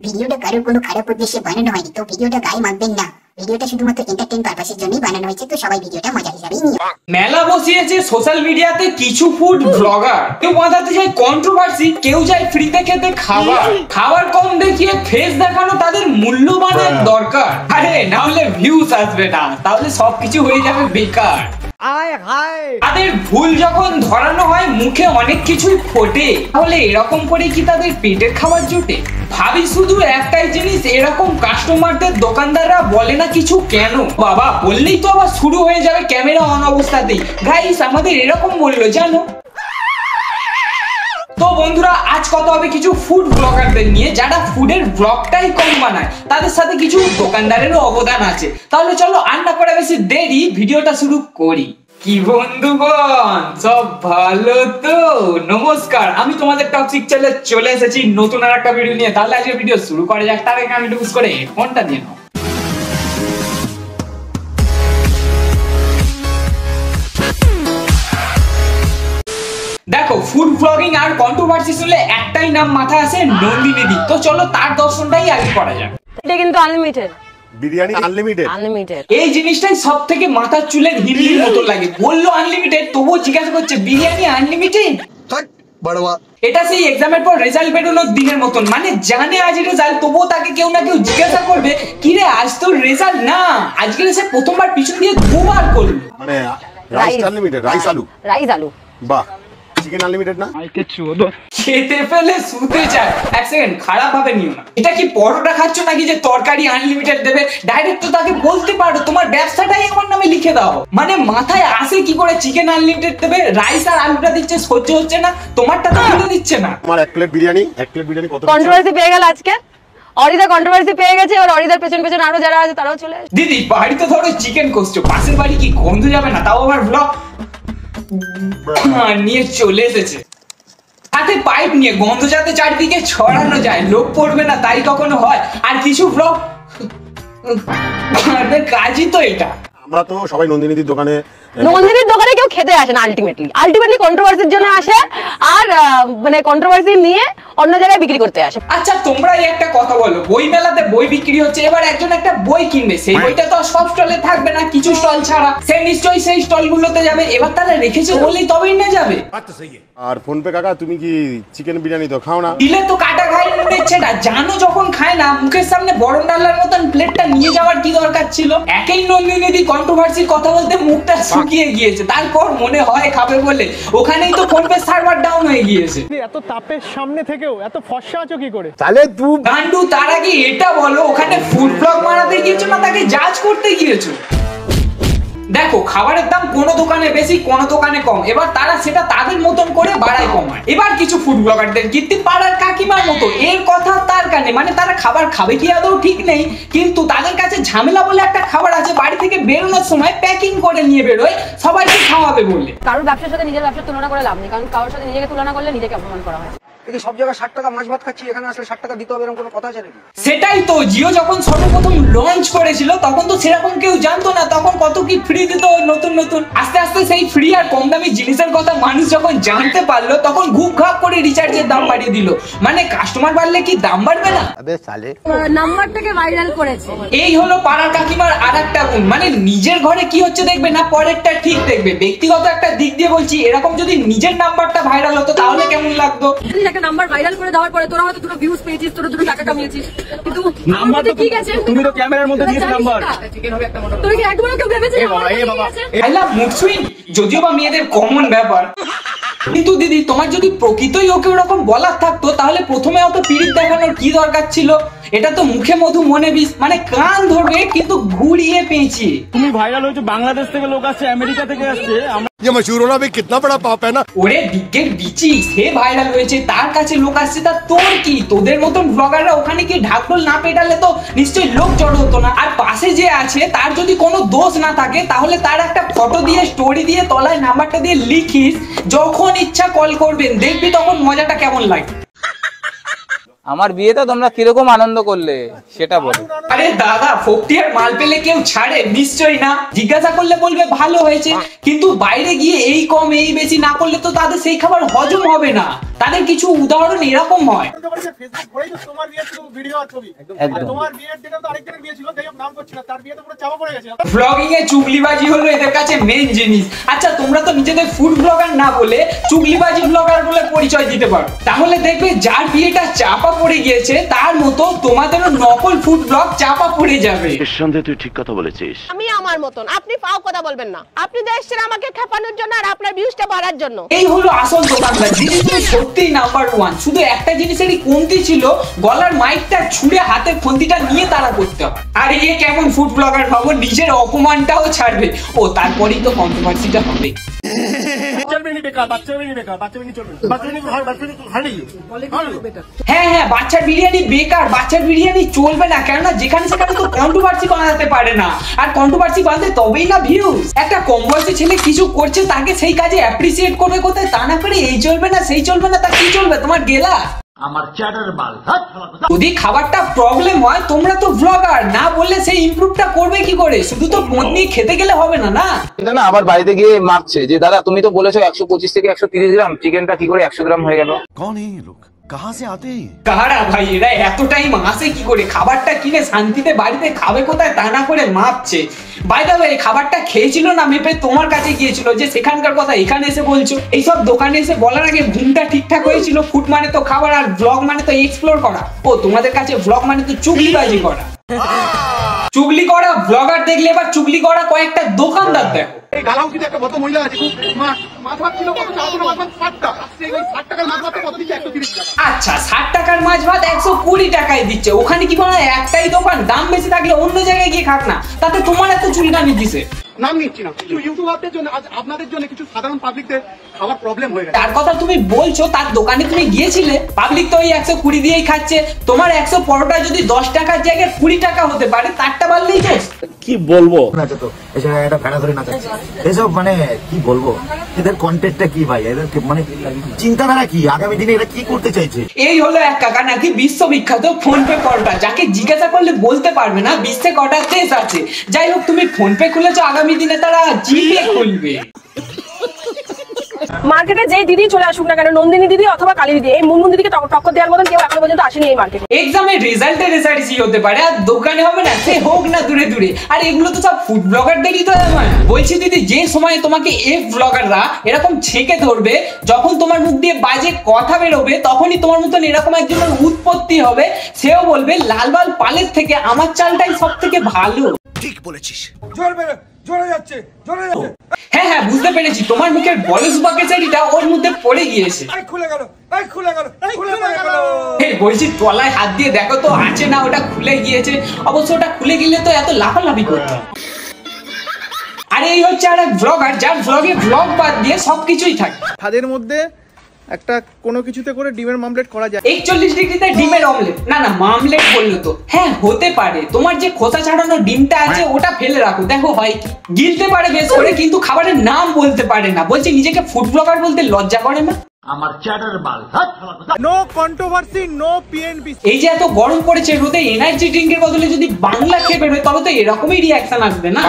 ভিডিওটা কারোর কোনো খারাপ উদ্দেশ্যে বানানো হয়নি, তো ভিডিওটা গায়ে মাখবেন না। ভিডিওটা শুধুমাত্র এন্টারটেইন পারপাসের জন্যই বানানো হয়েছে, তো সবাই ভিডিওটা মজা হিসাবেই নিও। মেলা বসিয়েছে সোশ্যাল মিডিয়াতে কিছু ফুড ব্লগার। কেউ বাঁধাতে যায় কন্ট্রোভার্সি, কেউ যায় ফ্রিতে খেতে খাবার কম দেখিয়ে ফেস দেখানো তাদের মূল্যবানের দরকার। আরে না হলে ভিউজ আসবে না, তাহলে সবকিছু হয়ে যাবে বেকার। তাদের ভুল যখন ধরানো হয় মুখে অনেক কিছুই ফোটে, তাহলে এরকম করে কি তাদের পেটের খাবার জোটে? ভাবি শুধু একটাই জিনিস, এরকম কাস্টমারদের দোকানদাররা বলে না কিছু কেন? বাবা বললেই তো আবার শুরু হয়ে যাবে ক্যামেরা অন অবস্থাতেই, গাইস আমাদের এরকম বললো জানো। তো বন্ধুরা, আজ কথা হবে কিছু ফুড ব্লগারদের নিয়ে যারা ফুডের ব্লগটাই কম বানায়, তাদের সাথে কিছু দোকানদারেরও অবদান আছে। তাহলে চলো আর না করে বেশি দেরি ভিডিওটা শুরু করি। কি বন্ধুগণ, সব ভালো তো? নমস্কার, আমি তোমাদের টক্সিক চ্যানেলে চলে এসেছি নতুন আর একটা ভিডিও নিয়ে। তাহলে আজকে ভিডিও শুরু করা যাক। তার আগে আমি টুকুস করে ফোনটা দিয়ে নাও। দেখো, ফুড ব্লগিং আর কন্ট্রোভার্সি শুনলে একটাই নাম মাথায় আসে, নন্দিনী দি। তো চলো তার দর্শনটাই আগে করা যাক। এটা কিন্তু আনলিমিটেড বিরিয়ানি, আনলিমিটেড। এই জিনিসটাই সবথেকে মাথার চুলের হিন্দির মতো লাগে। বললো আনলিমিটেড, তবুও জিজ্ঞাসা করছে বিরিয়ানি আনলিমিটেড। এটা সেই এক্সামের পর রেজাল্ট বেরোনোর দিনের মতন, মানে জানে আজ রেজাল্ট, তবুও তাকে কেউ না কেউ জিজ্ঞাসা করবে কি রে আজ তোর রেজাল্ট না। আজকে সে প্রথমবার পিছন দিয়ে দুবার করলো, মানে রাইস আনলিমিটেড, রাইস আলু বাহ। চিকেন আনলিমিটেড না, খেতে পেলে শুতে যায়। এক সেকেন্ড, খারাপ ভাবে নিও না। এটা কি পরোটা খাচ্ছ নাকি যে তরকারি আনলিমিটেড দেবে? ডাইরেক্ট তো তাকে বলতে পারো তোমার ব্যবসাটাই আমার নামে লিখে দাও। মানে মাথায় আসে কি করে চিকেন আনলিমিটেড দেবে? রাইস আর আলুটা দিচ্ছে, সহ্য হচ্ছে না, তোমারটা তো খেতে দিচ্ছে না। তোমার এক প্লেট বিরিয়ানি কত? কন্ট্রোভার্সি পেয়ে গেল আজকে। অরিদা কন্ট্রোভার্সি পেয়ে গেছে, এবার অরিদার পেছন পেছন আরো যারা আছে তারাও চলে আসে। দিদি বাড়িতে ধরো চিকেন করছো, পাশের বাড়ি কি গন্ধ যাবে না? তাও আবার ব্লগ নিয়ে চলে এসেছে, হাতে পাইপ নিয়ে, গন্ধ যাতে চারদিকে ছড়ানো যায়, লোক পড়বে না, তাই কখনো হয়? আর কিছু ব্লগ কাজই তো এটা। আমরা তো সবাই নন্দিনীর দোকানে কেউ খেতে আসে না, আলটিমেটলি কন্ট্রোভার্সির জন্য আসে, আর মানে কন্ট্রোভার্সি নিয়ে অন্য জায়গায় বিক্রি করতে আসে। আচ্ছা তোমরা এই একটা কথা বলো, বই মেলাতে বই বিক্রি হচ্ছে, এবার একজন একটা বই কিনবে, সেই বইটা তো সব স্টলে থাকবে না, কিছু স্টল ছাড়া, সে নিশ্চয়ই সেই স্টল গুলোতে যাবে। এবার তারা রেখেছে বলেই তবেই না যাবে। আর ফোন পে কাকা, তুমি কি চিকেন বিরিয়ানি তো খাও না? দিলে তো কাটা খাই নিচ্ছে না, জানো যখন খায় না মুখের সামনে বড় ডালার মতন প্লেটটা নিয়ে যাওয়ার কি দরকার ছিল? একই নন্দিনী কন্ট্রোভার্সির কথা বলতে মুখটা শুকিয়ে গিয়েছে, তারপর মনে হয় খাবে বলে ওখানেই তো ফোন পে সার্ভার ডাউন হয়ে গিয়েছে। এত তাপের সামনে থেকেও এত ফর্সা আছো কি করে? তাহলে তুই গান্ডু, তার আগে এটা বলো ওখানে ফুড ব্লগ বানাতে গিয়েছো না তাকে জাজ করতে গিয়েছো? দেখো, খাবারের দাম কোনো দোকানে বেশি, কোনো দোকানে কম, এবার তারা সেটা তাদের মতন করে বাড়ায় কমায়। এবার কিছু ফুড ব্লগারদের কীর্তি পাড়ার কাকিমার মতো, এর কথা তার কানে, মানে তারা খাবার খাবে কি আদৌ ঠিক নেই, কিন্তু তাদের কাছে ঝামেলা বলে একটা খাবার আছে, বাড়ি থেকে বেরোনোর সময় প্যাকিং করে নিয়ে বেরোয় সবাইকে খাওয়াবে বলে। কারোর ব্যবসার সাথে নিজের ব্যবসার তুলনা করে লাভ নেই, কারণ কারোর সাথে নিজেকে তুলনা করলে নিজেকে অপমান করা হয়। সব জায়গায় 60 টাকা মাছ ভাত খাচ্ছি, এখানে আসলে 60 টাকা দিতে হবে এরকম কোনো কথা আছে নাকি? সেটাই তো, জিও যখন সর্বপ্রথম লঞ্চ করেছিল তখন তো সেরকম কেউ জানতো না, তখন কত কি ফ্রি দিত নতুন নতুন। আস্তে আস্তে সেই ফ্রি আর কম দামি জিনিসের কথা মানুষ যখন জানতে পারলো, তখন ঘুপ ঘাপ করে রিচার্জের দাম বাড়িয়ে দিল। মানে কাস্টমার বাড়লে কি দাম বাড়বে না? নাম্বারটাকে ভাইরাল করেছে। এই হলো পাড়ার কাকিমার আরেকটা গুণ, মানে নিজের ঘরে কি হচ্ছে দেখবে না, পরেরটা ঠিক দেখবে। ব্যক্তিগত একটা দিক দিয়ে বলছি, এরকম যদি নিজের নাম্বারটা ভাইরাল হতো তাহলে কেমন লাগতো? একটা নাম্বার ভাইরাল করে দেওয়ার পরে তোরা হয়তো দুটো ভিউজ পেয়েছিস, তোরা দুটো টাকা কামিয়েছিস, কিন্তু নাম্বার তো ঠিক আছে, তুমি তো ক্যামেরার মধ্যে দিয়েছো নাম্বার। তুই কি একবারও কেউ ভেবেছিস? আই লাভ মুড সুইং, যদিও বা মেয়েদের কমন ব্যাপার। কিন্তু দিদি, তোমার যদি প্রকৃতই ওকে ওরকম বলার থাকতো, তাহলে প্রথমে অত পিরিত দেখানোর কি দরকার ছিল? এটা তো মুখে মধু মনে বিষ, মানে কান ধরবে কিন্তু ঘুরিয়ে পেঁচিয়ে। তুমি ভাইরাল হয়েছো, বাংলাদেশ থেকে লোক আসছে, আমেরিকা থেকে আসছে। ये मशहूर होना भी कितना बड़ा पाप है ना। ওরে বিজ্ঞের বিচি, সে ভাইরাল হয়েছে, তার কাছে লোক আসছে, তা তোর কি? তোদের মতন ব্লগাররা ওখানে কি ঢাকঢোল না পেটালে তো নিশ্চয়ই লোক জড়ো হতো না। আর পাশে যে আছে তার যদি কোনো দোষ না থাকে, তাহলে তার একটা ফটো দিয়ে স্টোরি দিয়ে তলায় নাম্বারটা দিয়ে লিখিস, যখন ইচ্ছা কল করবেন, দেখবি তখন মজাটা কেমন লাগে। আমার বিয়েতে তোমরা কিরকম আনন্দ করলে সেটা বলো। আরে দাদা, ফোকটিয়ার মাল পেলে কেউ ছাড়ে? নিশ্চয়ই না। জিজ্ঞাসা করলে বলবে ভালো হয়েছে, কিন্তু বাইরে গিয়ে এই কম এই বেশি না করলে তো তাদের সেই খাবার হজম হবে না। তাদের কিছু উদাহরণ এরকম হয়। ব্লগিং এ চুগলিবাজি হলো এদের কাছে মেইন জিনিস। আচ্ছা, তোমরা তো নিজেদের ফুড ব্লগার না বলে চুগলিবাজি ব্লগার বলে পরিচয় দিতে পারো। তাহলে দেখবে যার বিয়েটা চাপা পড়ে গিয়েছে তার মতো তোমাদেরও নকল ফুড ব্লগ চাপা পড়ে যাবে। নিঃসন্দেহে তুই ঠিক কথা বলেছিস। আমি আমার মতন, আপনি ফাও কথা বলবেন না। আপনি এসেছেন আমাকে খেপানোর জন্য আর আপনার ভিউজটা বাড়ার জন্য। এই হলো আসল দোকানদার। জিনিস সত্যিই নাম্বার ওয়ান। শুধু একটা জিনিসেরই কমতি ছিল, গলার মাইকটা ছুঁড়ে হাতে ফন্দিটা নিয়ে তারা করতে হয়। আর এই কেমন ফুড ব্লগার ভাবো, নিজের অপমানটাও ছাড়বে। ও তারপরেই তো কন্ট্রোভার্সিটা হবে। হ্যাঁ হ্যাঁ, বাচ্চার বিরিয়ানি বেকার, বাচ্চার বিরিয়ানি চলবে না। কেননা যেখানে সেখানে তো কন্ট্রোভার্সি বানাতে পারে না, আর কন্ট্রোভার্সি বাঁধে তবেই না ভিউজ। একটা কম বয়সী ছেলে কিছু করছে, তাকে সেই কাজে অ্যাপ্রিসিয়েট করবে কোথায়? তা না করে এই চলবে না সেই চলবে না, তা কি চলবে? তোমার গেলা আমার চ্যাটার বাল। যদি খাবারটা প্রবলেম হয়, তোমরা তো ব্লগার, না বললে সেই ইমপ্রুভটা করবে কি করে? শুধু তো মন নিয়ে খেতে গেলে হবে না। না এটা না আবার বাড়িতে গিয়ে মাপছে যে দাদা তুমি তো বলেছো 125 থেকে 130 গ্রাম, চিকেনটা কি করে 100 গ্রাম হয়ে গেল? कौन है ये लोग, कहां से आते हैं? কারা ভাই এরা? এত টাইম আসে কি করে? খাবারটা কিনে শান্তিতে বাড়িতে খাবে কোথায় তা না করে মাপছে। বাই দ্য ওয়ে, খাবারটা খেয়েছিল না মেপে তোমার কাছে গিয়েছিল, যে সেখানকার কথা এখানে এসে বলছো? এইসব দোকানে এসে বলার আগে ঘুমটা ঠিকঠাক হয়েছিল? ফুড মানে তো খাবার, আর ব্লগ মানে তো এক্সপ্লোর করা। ও তোমাদের কাছে ব্লগ মানে তো চুগলিবাজি করা। চুগলি করা ব্লগার দেখলে এবার চুগলি করা কয়েকটা দোকানদার দেখো। এই গালাও কিন্তু একটা বড় মহিলা আছে, মাছ ভাত ছিল কত? 60 টাকা। এই 60 টাকার মাছ ভাত কত দিচ্ছে? 130 টাকা। আচ্ছা, 60 টাকার মাছ ভাত 120 টাকায় দিচ্ছে। ওখানে কি কোনো একটাই দোকান? দাম বেশি থাকলে অন্য জায়গায় গিয়ে খাক না, তাতে তোমার এত চুলকানি দিছে। নাম নিচ্ছি না, কিছু ইউটিউবারদের জন্য, আজ আপনাদের জন্য কিছু সাধারণ পাবলিকদের খাবার প্রবলেম হয়ে গেছে। তার কথা তুমি বলছো, তার দোকানে তুমি গিয়েছিলে? পাবলিক তো ওই 120 দিয়েই খাচ্ছে। তোমার 100 পরোটা যদি 10 টাকার জায়গায় 20 টাকা হতে পারে, তারটা বাড়লেই তো। কি বলবো? তো এই জায়গায় একটা ভেড়া ধরে নাচাচ্ছে, এসব মানে কি বলবো? এদের কন্টেন্টটা কি ভাই? এদের মানে চিন্তাধারা কি? আগামী দিনে এরা কি করতে চাইছে? এই হলো এক কাকা নাকি বিশ্ববিখ্যাত ফোন পে পরোটা, যাকে জিজ্ঞাসা করলে বলতে পারবে না বিশ্বে কটা দেশ আছে। যাই হোক, তুমি ফোন পে খুলেছো, আগামী দিনে তারা জিপে খুলবে। মার্কেটে যেই দিদি চলে আসুক না কেন, নন্দিনী দিদি অথবা কালী দিদি, এই মুনমুন দিদিকে টক্কর দেওয়ার মতন কেউ এখনো পর্যন্ত আসেনি এই মার্কেটে। এক্সামের রেজাল্টে রেসার্চি হতে পারে, আর দোকানে হবে না, সে হোক না দূরে দূরে। আর এগুলো তো সব ফুড ব্লগারদেরই তো। বলছি দিদি, যে সময় তোমাকে এফ ব্লগাররা এরকম ছেঁকে ধরবে, যখন তোমার মুখ দিয়ে বাজে কথা বেরোবে, তখনই তোমার মতন এরকম একজনের উৎপত্তি হবে। সেও বলবে লালবাল পালের থেকে আমার চালটাই সব থেকে ভালো। ঠিক বলেছিস। জোরে যাচ্ছে, জোরে যাচ্ছে। হ্যাঁ হ্যাঁ, বুঝতে পেরেছি, তোমার মুখের বলস বাকেচারিটা ওর মধ্যে পড়ে গিয়েছে। খুলে গেল, খুলে গেল, খুলে গেল। বলছি তলায় হাত দিয়ে দেখো তো আছে না, ওটা খুলে গিয়েছে। অবশ্য ওটা খুলে গেলে তো এত লাফালাফি করতো। আর এই হচ্ছে আর এক ব্লগার, যার ব্লগে ব্লগ বাদ দিয়ে সবকিছুই থাকে। তাদের মধ্যে একটা কোনো কিছুতে করে ডিমের মামলেট করা যায়। 41 ডিগ্রিতে ডিমের অমলেট? না না, মামলেট বললো তো। হ্যাঁ হতে পারে, তোমার যে খোসা ছাড়ানো ডিমটা আছে ওটা ফেলে রাখো, দেখো হয় কি। গিলতে পারে বেশ করে, কিন্তু খাবারের নাম বলতে পারে না। বলছি নিজেকে ফুড ব্লগার বলতে লজ্জা করে না? আমার চ্যাটার বাল। No controversy, no PNP. এই যে এত গরম পড়েছে, রোদে এনার্জি ড্রিঙ্কের বদলে যদি বাংলা খেয়ে বেরোয়, তবে তো এরকমই রিয়াকশন আসবে না?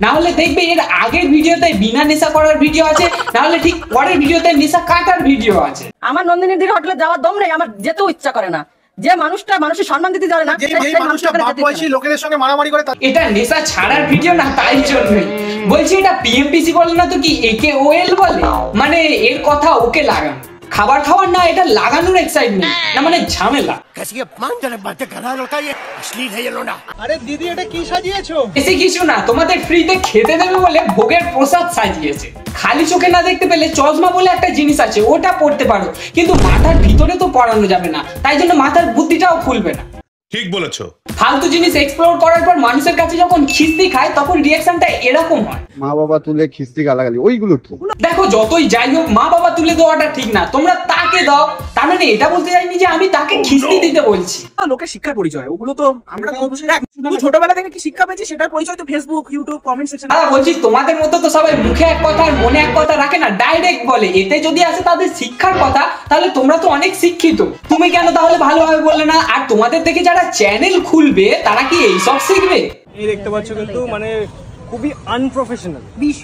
না হলে দেখবে এর আগের ভিডিওতে বিনা নেশা করার ভিডিও আছে, না হলে ঠিক পরের ভিডিওতে নেশা কাটার ভিডিও আছে। আমার নন্দিনীর দিকে হোটেলে যাওয়ার দম নেই, আমার যেতেও ইচ্ছা করে না। যে মানুষটা মানুষের সম্মান দিতে জানে না, এই মানুষটা বাপ বয়সী লোকেদের সঙ্গে মারামারি করে। এটা নেশা ছাড়ার ভিডিও না, তাই জন্যই বলছি। এটা পিএমপিসি বলে না তো কি AKOL বলে? মানে এর কথা ওকে লাগানো, খাবার খাওয়ার না, এটা লাগানোর এক্সাইটমেন্ট না, মানে ঝামেলা। আরে দিদি, এটা কি সাজিয়েছো? বেশি কিছু না, তোমাদের ফ্রিতে খেতে দেবে বলে ভোগের প্রসাদ সাজিয়েছে। খালি চোখে না দেখতে পেলে চশমা বলে একটা জিনিস আছে, ওটা পড়তে পারো, কিন্তু মাথার ভিতরে তো পড়ানো যাবে না, তাই জন্য মাথার বুদ্ধিটাও খুলবে না। ঠিক বলেছো। ফালতু জিনিস এক্সপ্লোর করার পর মানুষের কাছে যখন খিস্তি খায় তখন রিঅ্যাকশনটা এরকম হয়। মা বাবা তুলে খিস্তি গালাগালি ওইগুলো কি? দেখো যতই যাই হোক মা বাবা তুলে দেওয়াটা ঠিক না, তোমরা তাকে দাও। তার মানে এটা বলতে চাইনি যে আমি তাকে খিস্তি দিতে বলছি। লোকের শিক্ষার পরিচয় ওগুলো তো আমরা ছোটবেলা থেকে কি শিক্ষা পেয়েছি সেটার পরিচয় তো ফেসবুক, ইউটিউব, কমেন্ট সেকশন। বলছি তোমাদের মতো তো সবাই মুখে এক কথা আর মনে এক কথা রাখে না, ডাইরেক্ট বলে। এতে যদি আসে তাদের শিক্ষার কথা তাহলে তোমরা তো অনেক শিক্ষিত, তুমি কেন তাহলে ভালোভাবে বললে না? আর তোমাদের থেকে যারা চ্যানেল খুলবে তারা কি এইসব শিখবে? এই দেখতে পাচ্ছ কিন্তু মানে খুবই আনপ্রফেশনাল।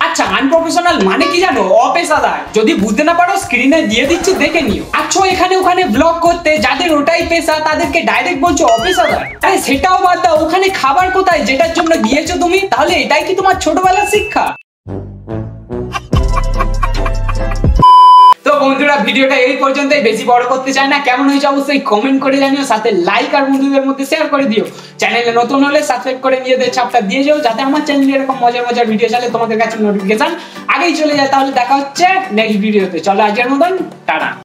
আচ্ছা আনপ্রফেশনাল মানে কি জানো? অপেশাদার। যদি বুঝতে না পারো স্ক্রিনে দিয়ে দিচ্ছি, দেখে নিও। আচ্ছা এখানে ওখানে ব্লগ করতে যাদের ওটাই পেশা তাদেরকে ডাইরেক্ট বলছো অপেশাদার? আরে সেটাও বাদ দাও, ওখানে খাবার কোথায় যেটার জন্য গিয়েছো তুমি? তাহলে এটাই কি তোমার ছোটবেলার শিক্ষা? তো বন্ধুরা ভিডিওটা এই পর্যন্তই, বেশি বড় করতে চাই না। কেমন হয়েছে অবশ্যই কমেন্ট করে জানিও, সাথে লাইক আর বন্ধুদের মধ্যে শেয়ার করে দিও। চ্যানেলে নতুন হলে সাবস্ক্রাইব করে নিজেদের চাপটা দিয়ে যাও, যাতে আমার চ্যানেলে এরকম মজার মজার ভিডিও চলে তোমাদের কাছে নোটিফিকেশন আগেই চলে যায়। তাহলে দেখা হচ্ছে নেক্সট ভিডিওতে। চলো আজকের মতন টাটা।